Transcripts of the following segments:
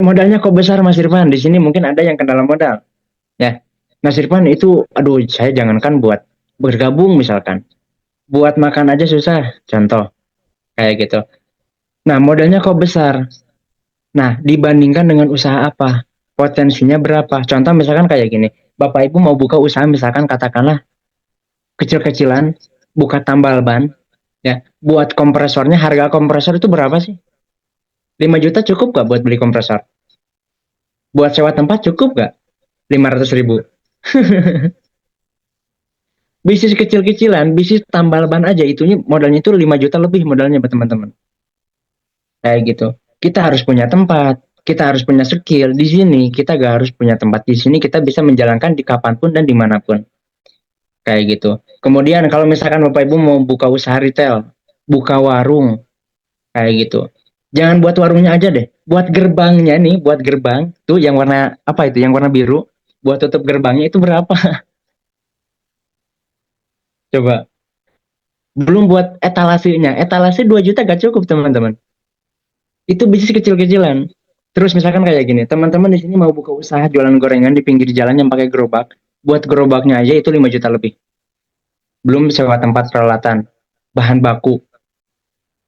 Modalnya kok besar Mas Irfan? Di sini mungkin ada yang kendala modal. Ya, Mas Irfan itu, aduh, saya jangankan buat bergabung misalkan, buat makan aja susah. Contoh kayak gitu. Nah, modalnya kok besar? Nah, dibandingkan dengan usaha apa? Potensinya berapa? Contoh misalkan kayak gini, Bapak Ibu mau buka usaha misalkan katakanlah kecil-kecilan, buka tambal ban, ya, buat kompresornya harga kompresor itu berapa sih? 5 juta cukup gak buat beli kompresor? Buat sewa tempat cukup gak? 500 ribu. Bisnis kecil-kecilan, bisnis tambal ban aja itunya modalnya itu 5 juta lebih modalnya teman-teman. Kayak gitu. Kita harus punya tempat, kita harus punya skill. Di sini kita gak harus punya tempat. Di sini kita bisa menjalankan di kapanpun dan dimanapun. Kayak gitu. Kemudian kalau misalkan Bapak Ibu mau buka usaha retail, buka warung, kayak gitu. Jangan buat warungnya aja deh. Buat gerbangnya nih, buat gerbang tuh yang warna apa itu? Yang warna biru. Buat tutup gerbangnya itu berapa? Coba. Belum buat etalasenya. Etalase 2 juta gak cukup, teman-teman. Itu bisnis kecil-kecilan. Terus misalkan kayak gini, teman-teman di sini mau buka usaha jualan gorengan di pinggir jalan yang pakai gerobak. Buat gerobaknya aja itu 5 juta lebih. Belum sewa tempat peralatan, bahan baku,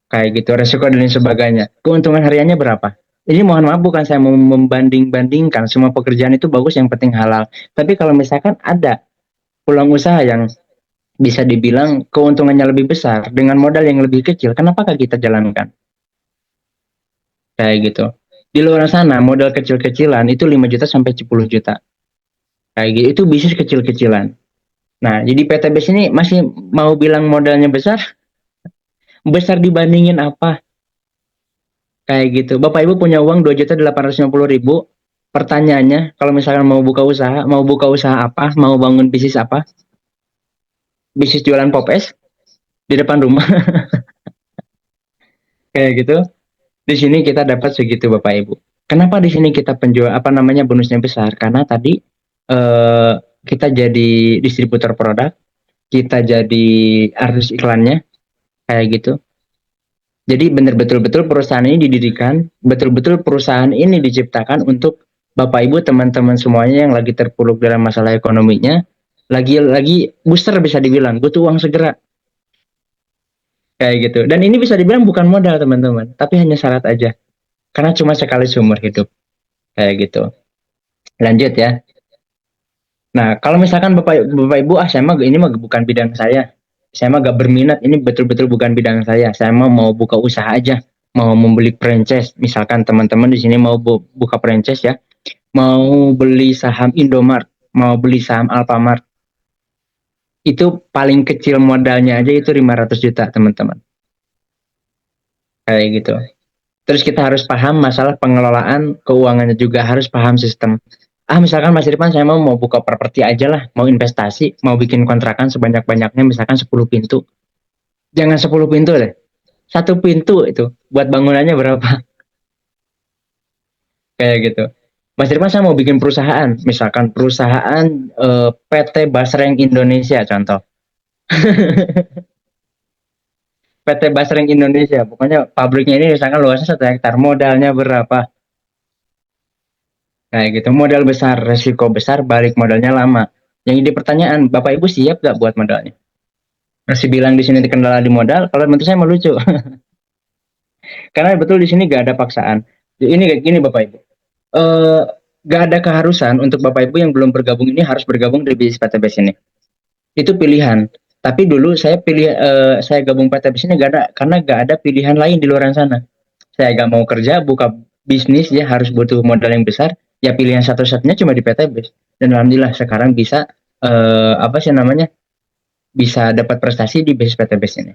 kayak gitu, resiko dan lain sebagainya. Keuntungan hariannya berapa? Ini mohon maaf bukan saya mau membanding-bandingkan semua pekerjaan itu bagus yang penting halal. Tapi kalau misalkan ada peluang usaha yang bisa dibilang keuntungannya lebih besar dengan modal yang lebih kecil, kenapakah kita jalankan? Kayak gitu. Di luar sana modal kecil-kecilan itu 5 juta sampai 10 juta. Kayak gitu. Itu bisnis kecil-kecilan. Nah, jadi PTBS ini masih mau bilang modalnya besar? Besar dibandingin apa? Kayak gitu. Bapak Ibu punya uang 2.850.000. Pertanyaannya, kalau misalkan mau buka usaha apa, mau bangun bisnis apa? Bisnis jualan pop es di depan rumah. Kayak gitu. Di sini kita dapat segitu Bapak Ibu. Kenapa di sini kita penjual apa namanya bonusnya besar? Karena tadi eh, kita jadi distributor produk, kita jadi artis iklannya, kayak gitu. Jadi betul-betul perusahaan ini didirikan, betul-betul perusahaan ini diciptakan untuk Bapak Ibu teman-teman semuanya yang lagi terpuruk dalam masalah ekonominya, lagi booster bisa dibilang, butuh uang segera, kayak gitu. Dan ini bisa dibilang bukan modal teman-teman, tapi hanya syarat aja, karena cuma sekali seumur hidup, kayak gitu. Lanjut ya. Nah, kalau misalkan Bapak Ibu, saya mah ini mah bukan bidang saya mah gak berminat, ini betul-betul bukan bidang saya mah mau buka usaha aja, mau membeli franchise, misalkan teman-teman di sini mau buka franchise ya, mau beli saham Indomart, mau beli saham Alfamart, itu paling kecil modalnya aja itu 500 juta teman-teman, kayak gitu. Terus kita harus paham masalah pengelolaan keuangannya juga, harus paham sistem. Misalkan Mas Irfan saya mau buka properti aja lah, mau investasi, mau bikin kontrakan sebanyak-banyaknya, misalkan 10 pintu. Jangan 10 pintu deh. Satu pintu itu, buat bangunannya berapa? Kayak gitu. Mas Irfan saya mau bikin perusahaan, misalkan perusahaan PT Basreng Indonesia contoh. PT Basreng Indonesia, pokoknya pabriknya ini misalkan luasnya 1 hektar, modalnya berapa? Kayak gitu, modal besar, resiko besar, balik modalnya lama. Yang jadi pertanyaan, Bapak Ibu siap gak buat modalnya? Masih bilang di sini kendala di modal, kalau menurut saya melucu. Karena betul di sini gak ada paksaan. Ini kayak gini Bapak Ibu. Eh, gak ada keharusan untuk Bapak Ibu yang belum bergabung ini harus bergabung di bisnis PTBS ini. Itu pilihan. Tapi dulu saya gabung PTBS ini gak ada, karena gak ada pilihan lain di luar sana. Saya gak mau kerja, buka bisnis ya harus butuh modal yang besar. Ya pilihan satu-satunya cuma di PTBS. Dan alhamdulillah sekarang bisa apa sih namanya? Bisa dapat prestasi di bisnis PTBS ini.